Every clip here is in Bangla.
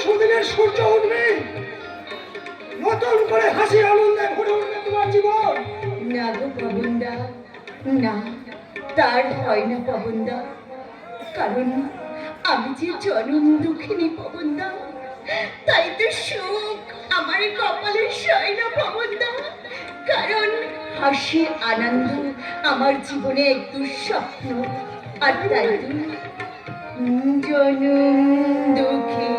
সুদিনের সূর্য উঠবে, নতুন করে হাসি আনন্দে ভরে উঠবে তোমার জীবন। না গো পবনদা, না, তার হয় না পবনদা। কারণ আমি যে জনম দুঃখিনী পবনদা, তাই তো সুখ আমার কপালে সয় না পবনদা। কারণ হাসি আনন্দ আমার জীবনে এক দুঃস্বপ্ন, আর তাই তো জনম দুঃখী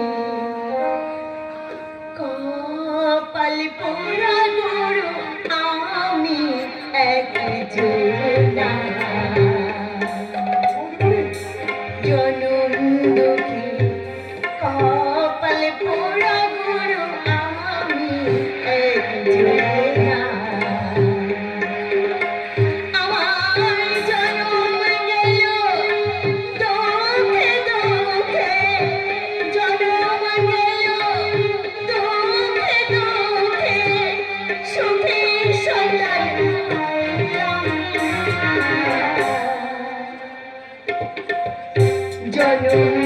কপাল পোড়া গরু আমি একজনা। জনম দুঃখী কপাল পোড়া গরু আমি একজনা। আমার জনম গেল দুঃখে দুঃখে, জনম গেল দুঃখে দুঃখে, সুখের সন্তান পাইলাম না। জনম